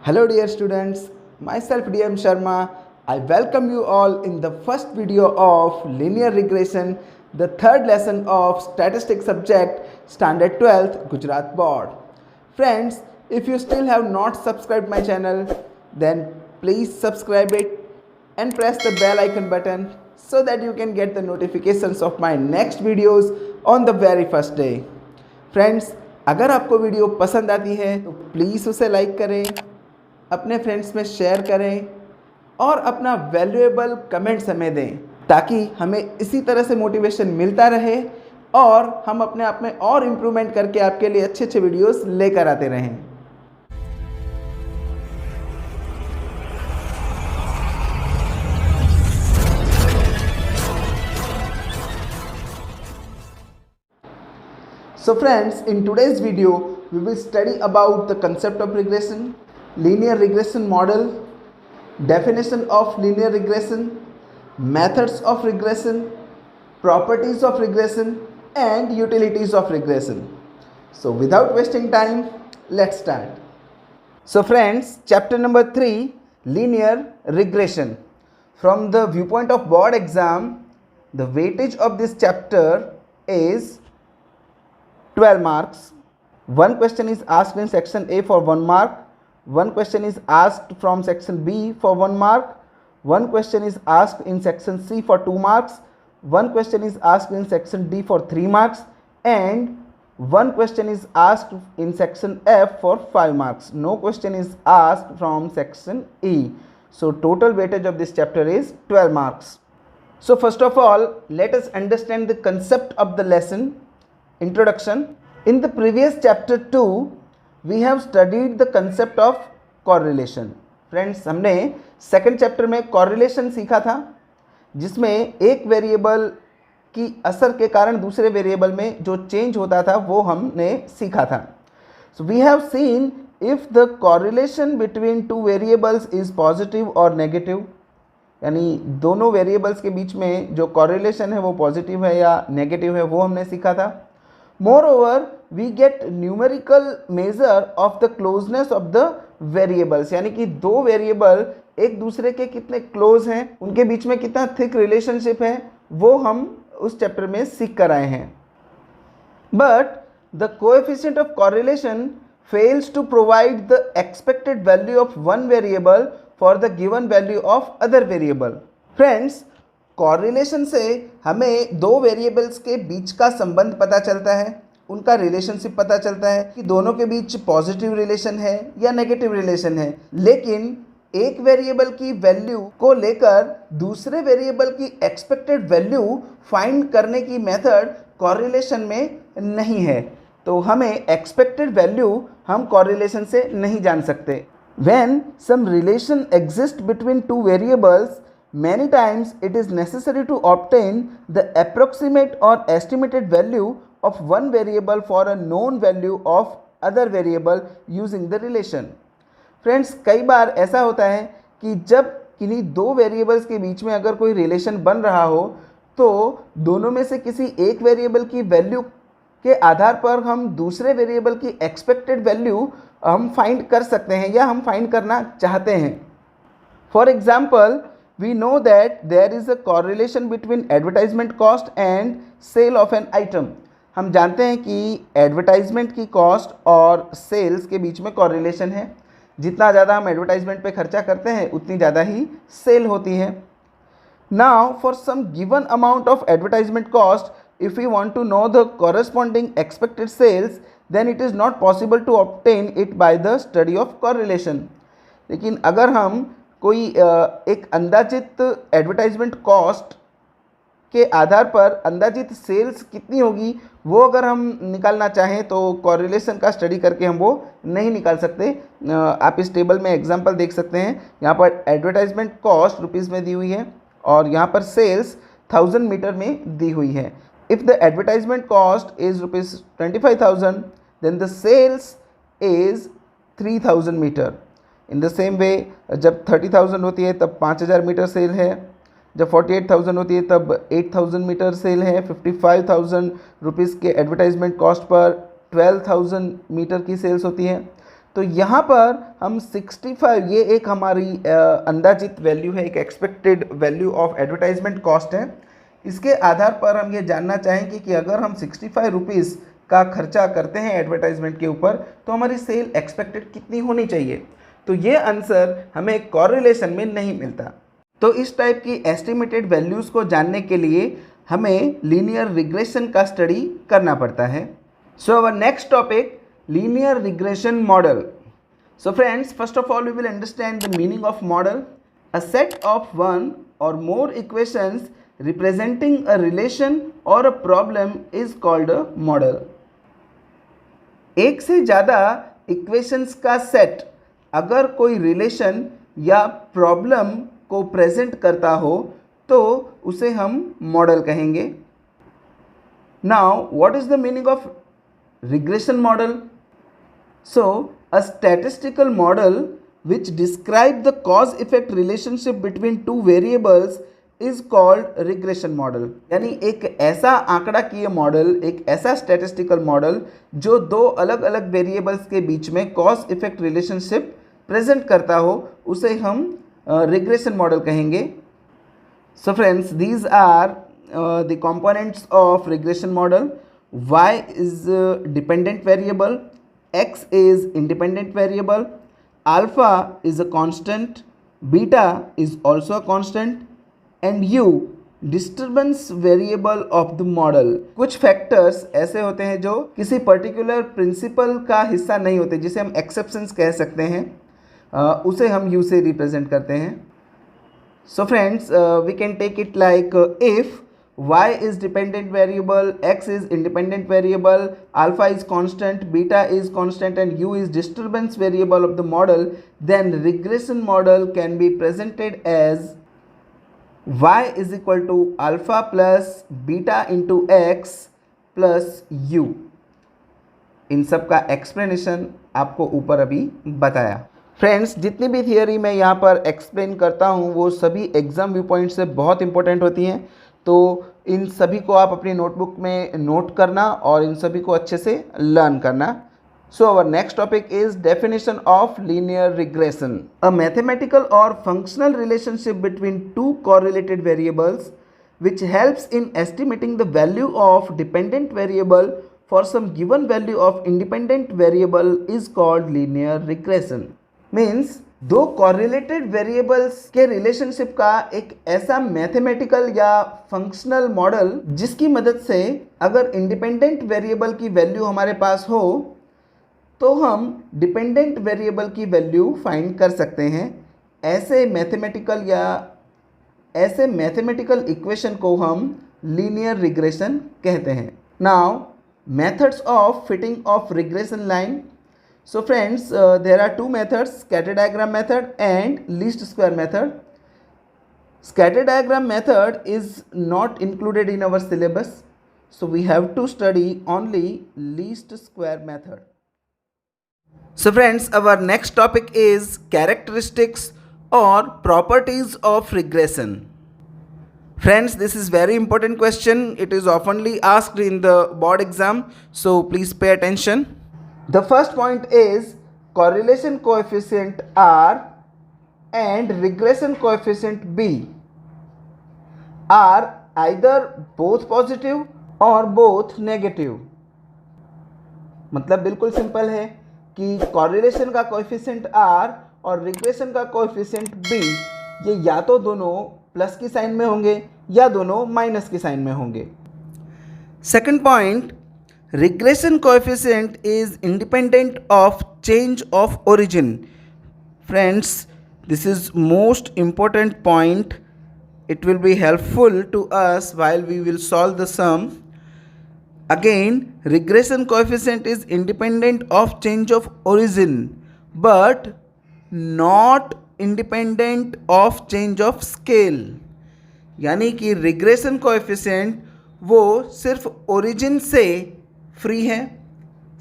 Hello dear students, myself DM Sharma. I welcome you all in the first video of linear regression, the third lesson of statistics subject standard 12th Gujarat board. Friends, if you still have not subscribed my channel, then please subscribe it and press the bell icon button so that you can get the notifications of my next videos on the very first day. Friends, अगर आपको video पसंद आती है तो please उसे like करें, अपने friends में शेयर करें और अपना वैल्यूएबल कमेंट्स हमें दें ताकि हमें इसी तरह से मोटिवेशन मिलता रहे और हम अपने आप में और इम्प्रूवमेंट करके आपके लिए अच्छे अच्छे वीडियोस लेकर आते रहें। So friends, in today's video, we will study about the concept of regression, linear regression model, definition of linear regression, methods of regression, properties of regression, and utilities of regression. So without wasting time, let's start. So friends, chapter number 3, linear regression. From the viewpoint of board exam, the weightage of this chapter is 12 marks. One question is asked in section A for 1 mark. One question is asked from section B for 1 mark. One question is asked in section C for 2 marks. One question is asked in section D for 3 marks. And one question is asked in section F for 5 marks. No question is asked from section E. So total weightage of this chapter is 12 marks. So first of all, let us understand the concept of the lesson. Introduction. In the previous chapter 2, we have studied the concept of correlation. Friends, हमने second chapter में correlation सीखा था जिसमें एक variable की असर के कारण दूसरे वेरिएबल में जो चेंज होता था वो हमने सीखा था. So we have seen if the correlation between two variables is positive or negative, यानी दोनों वेरिएबल्स के बीच में जो correlation है वो पॉजिटिव है या नेगेटिव है वो हमने सीखा था. Moreover, we get numerical measure of the closeness of the variables, यानी कि दो वेरिएबल एक दूसरे के कितने क्लोज हैं, उनके बीच में कितना थिक रिलेशनशिप है वो हम उस चैप्टर में सीख कर आए हैं. But the coefficient of correlation fails to provide the expected value of one variable for the given value of other variable. Friends, correlation से हमें दो वेरिएबल्स के बीच का संबंध पता चलता है, उनका रिलेशनशिप पता चलता है कि दोनों के बीच पॉजिटिव रिलेशन है या नेगेटिव रिलेशन है, लेकिन एक वेरिएबल की वैल्यू को लेकर दूसरे वेरिएबल की एक्सपेक्टेड वैल्यू फाइंड करने की मेथड कॉरिलेशन में नहीं है. तो हमें एक्सपेक्टेड वैल्यू हम कॉरिलेशन से नहीं जान सकते. When some relation exist between two variables, many times it is necessary to obtain the approximate or estimated value of one variable for a known value of other variable using the relation. Friends, कई बार ऐसा होता है कि जब किन्हीं दो variables के बीच में अगर कोई रिलेशन बन रहा हो तो दोनों में से किसी एक वेरिएबल की वैल्यू के आधार पर हम दूसरे वेरिएबल की एक्सपेक्टेड वैल्यू हम फाइंड कर सकते हैं या हम फाइंड करना चाहते हैं. For example, we know that there is a correlation between advertisement cost and sale of an item. हम जानते हैं कि एडवर्टाइजमेंट की कॉस्ट और सेल्स के बीच में कॉरिलेशन है. जितना ज़्यादा हम एडवर्टाइजमेंट पे खर्चा करते हैं उतनी ज़्यादा ही सेल होती है. Now for some given amount of advertisement cost, if we want to know the corresponding expected sales, then it is not possible to obtain it by the study of correlation. लेकिन अगर हम कोई एक अंदाजित advertisement cost के आधार पर अंदाजित sales कितनी होगी वो अगर हम निकालना चाहें तो कॉरिलेशन का स्टडी करके हम वो नहीं निकाल सकते. आप इस टेबल में एग्जांपल देख सकते हैं. यहाँ पर एडवर्टाइजमेंट कॉस्ट रुपीज़ में दी हुई है और यहाँ पर सेल्स 1000 मीटर में दी हुई है. If the advertisement cost is rupees 25,000, then the sales is 3000 metre. In the same way, जब 30,000 होती है तब 5000 मीटर सेल है, जब 48,000 होती है तब 8000 मीटर सेल है. 55,000 रुपीज़ के एडवर्टाइजमेंट कॉस्ट पर 12,000 मीटर की सेल्स होती है. तो यहाँ पर हम 65, ये एक हमारी अंदाजित वैल्यू है, एक expected value of advertisement cost है। इसके आधार पर हम ये जानना चाहेंगे कि अगर हम 65 रुपीज़ का खर्चा करते हैं एडवर्टाइजमेंट के ऊपर तो हमारी सेल एक्सपेक्टेड कितनी होनी चाहिए। तो ये आंसर हमें कॉरिलेशन में नहीं मिलता। तो इस टाइप की एस्टिमेटेड वैल्यूज़ को जानने के लिए हमें लीनियर रिग्रेशन का स्टडी करना पड़ता है। So our next topic, linear regression model. So friends, first of all we will understand the meaning of model. A set of one or more equations representing a relation or a problem is called a model. एक से ज़्यादा equations का set अगर कोई relation या problem को present करता हो तो उसे हम मॉडल कहेंगे। Now what is the meaning of regression model? So a statistical model which describe the cause effect relationship between two variables is called regression model. यानी एक ऐसा आंकड़ाकीय मॉडल, एक ऐसा statistical मॉडल जो दो अलग अलग वेरिएबल्स के बीच में कॉज इफेक्ट रिलेशनशिप प्रेजेंट करता हो उसे हम रिग्रेशन मॉडल कहेंगे। So friends, these are the components of regression model. Y is dependent variable, X is independent variable, alpha is a constant, beta is also a constant, and U disturbance variable of the model. कुछ factors ऐसे होते हैं जो किसी particular principal का हिस्सा नहीं होते, जिसे हम एक्सेप्शंस कह सकते हैं, उसे हम U से रिप्रेजेंट करते हैं। So friends, we can take it like if y is dependent variable, x is independent variable, alpha is constant, beta is constant, and u is disturbance variable of the model, then regression model can be presented as y is equal to alpha plus beta into x plus u। इन सब का explanation आपको ऊपर अभी बताया। Friends, जितनी भी theory मैं यहाँ पर एक्सप्लेन करता हूँ वो सभी एग्जाम व्यू पॉइंट से बहुत इंपॉर्टेंट होती हैं, तो इन सभी को आप अपनी नोटबुक में नोट करना और इन सभी को अच्छे से लर्न करना। So our next topic is definition of linear regression. A mathematical और functional relationship between two correlated variables which helps in estimating the value of dependent variable for some given value of independent variable is called linear regression। Means दो कॉरिलेटेड variables के relationship का एक ऐसा mathematical या functional model जिसकी मदद से अगर इंडिपेंडेंट वेरिएबल की वैल्यू हमारे पास हो तो हम डिपेंडेंट वेरिएबल की वैल्यू फाइंड कर सकते हैं। ऐसे मैथमेटिकल इक्वेशन को हम लीनियर रिग्रेशन कहते हैं। Now methods of fitting of regression line. So friends, there are two methods, scatter diagram method and least square method. Scatter diagram method is not included in our syllabus, so we have to study only least square method. So friends, our next topic is characteristics or properties of regression. Friends, this is very important question. It is oftenly asked in the board exam, so please pay attention. The first point is correlation coefficient R and regression coefficient B are either both positive or both negative। मतलब बिल्कुल simple है कि correlation का coefficient R और regression का coefficient B ये या तो दोनों प्लस की साइन में होंगे या दोनों माइनस की साइन में होंगे। Second point, regression coefficient is independent of change of origin। Friends, this is most important point. It will be helpful to us while we will solve the sum. Again, regression coefficient is independent of change of origin but not independent of change of scale। यानी कि regression coefficient वो सिर्फ origin से free है,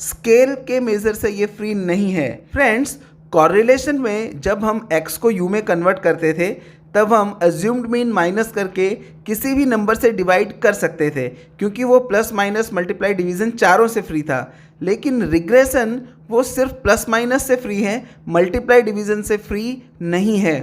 scale के major से ये free नहीं है। फ्रेंड्स, कॉरिलेशन में जब हम x को u में कन्वर्ट करते थे तब हम अज्यूम्ड मीन माइनस करके किसी भी नंबर से डिवाइड कर सकते थे, क्योंकि वो प्लस माइनस मल्टीप्लाई डिवीज़न चारों से फ्री था। लेकिन रिग्रेशन वो सिर्फ प्लस माइनस से फ्री है, मल्टीप्लाई डिवीज़न से फ्री नहीं है।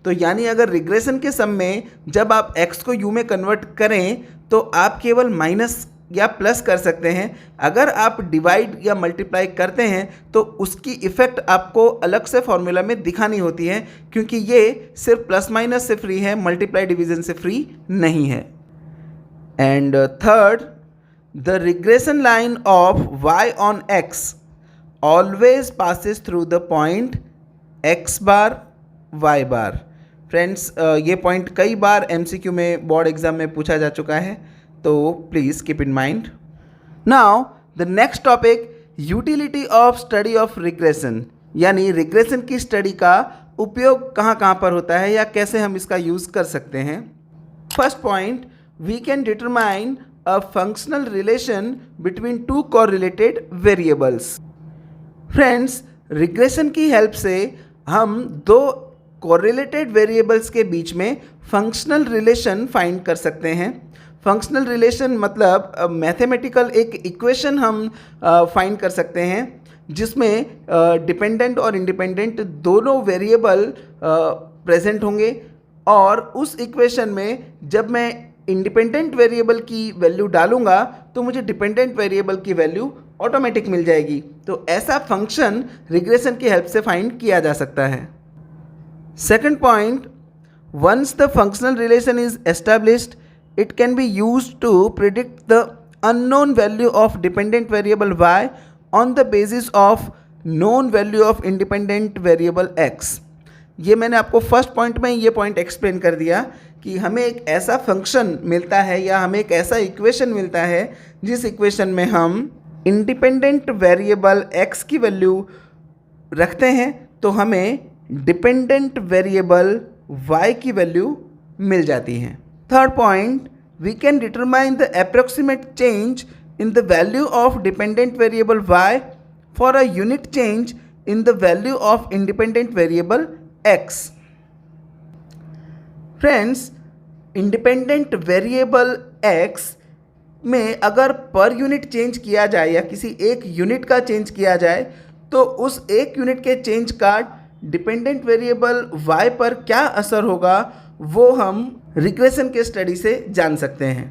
तो यानी अगर रिग्रेशन के सम में जब आप x को u में कन्वर्ट करें तो आप केवल माइनस या प्लस कर सकते हैं। अगर आप डिवाइड या मल्टीप्लाई करते हैं तो उसकी इफ़ेक्ट आपको अलग से फॉर्मूला में दिखानी होती है, क्योंकि ये सिर्फ प्लस माइनस से फ्री है, मल्टीप्लाई डिवीज़न से फ्री नहीं है। And third, the regression line of y on x always passes through the point x bar y bar. Friends, ये पॉइंट कई बार MCQ में बोर्ड एग्जाम में पूछा जा चुका है, तो please keep in mind. Now the next topic, utility of study of regression, यानी रिग्रेशन की स्टडी का उपयोग कहाँ पर होता है या कैसे हम इसका यूज़ कर सकते हैं। First point, we can determine a functional relation between two correlated variables. Friends, regression की हेल्प से हम दो कोरिलेटेड वेरिएबल्स के बीच में फंक्शनल रिलेशन फाइंड कर सकते हैं। फंक्शनल रिलेशन मतलब मैथमेटिकल एक इक्वेशन हम फाइंड कर सकते हैं जिसमें डिपेंडेंट और इंडिपेंडेंट दोनों वेरिएबल प्रेजेंट होंगे, और उस इक्वेशन में जब मैं इंडिपेंडेंट वेरिएबल की वैल्यू डालूंगा तो मुझे डिपेंडेंट वेरिएबल की वैल्यू ऑटोमेटिक मिल जाएगी। तो ऐसा फंक्शन रिग्रेशन की हेल्प से फाइंड किया जा सकता है। Second point, once the functional relation is established, it can be used to predict the unknown value of dependent variable y on the basis of known value of independent variable x। ये मैंने आपको first point में ये point explain कर दिया कि हमें एक ऐसा फंक्शन मिलता है या हमें एक ऐसा इक्वेशन मिलता है जिस इक्वेशन में हम इंडिपेंडेंट वेरिएबल x की वैल्यू रखते हैं तो हमें डिपेंडेंट वेरिएबल y की वैल्यू मिल जाती है। Third point, we can determine the approximate change in the value of dependent variable y for a unit change in the value of independent variable x। Friends, independent variable x में अगर per unit change किया जाए या किसी एक unit का change किया जाए तो उस एक यूनिट के चेंज का डिपेंडेंट वेरिएबल y पर क्या असर होगा वो हम रिग्रेशन के स्टडी से जान सकते हैं।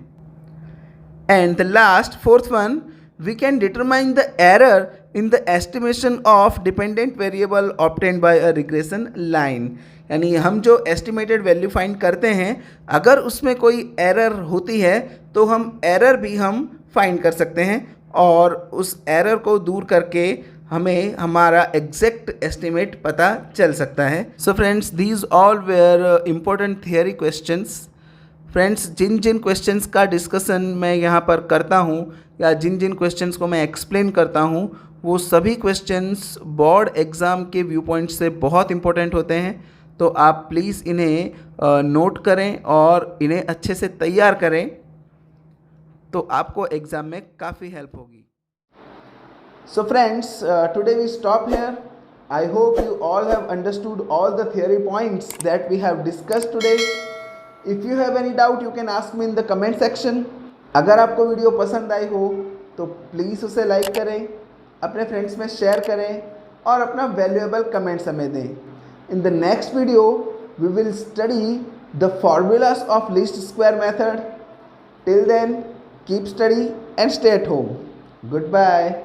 And the last fourth one, we can determine the error in the estimation of dependent variable obtained by a regression line, यानी हम जो एस्टिमेटेड वैल्यू फाइंड करते हैं अगर उसमें कोई एरर होती है तो हम एरर भी हम फाइंड कर सकते हैं और उस एरर को दूर करके हमें हमारा एग्जैक्ट एस्टिमेट पता चल सकता है। So friends, these all were important theory questions. Friends, जिन जिन क्वेश्चंस का डिस्कशन मैं यहाँ पर करता हूँ या जिन जिन क्वेश्चंस को मैं एक्सप्लेन करता हूँ वो सभी क्वेश्चंस बोर्ड एग्ज़ाम के व्यू पॉइंट से बहुत इंपॉर्टेंट होते हैं, तो आप प्लीज़ इन्हें नोट करें और इन्हें अच्छे से तैयार करें तो आपको एग्ज़ाम में काफ़ी हेल्प होगी। So friends, today we stop here. I hope you all have understood all the theory points that we have discussed today. If you have any doubt, you can ask me in the comment section. अगर आपको video पसंद आई हो तो please उसे like करें, अपने friends में share करें और अपना वैल्यूएबल कमेंट्स हमें दें। In the next video, we will study the formulas of least square method. Till then, keep study and stay at home. Goodbye.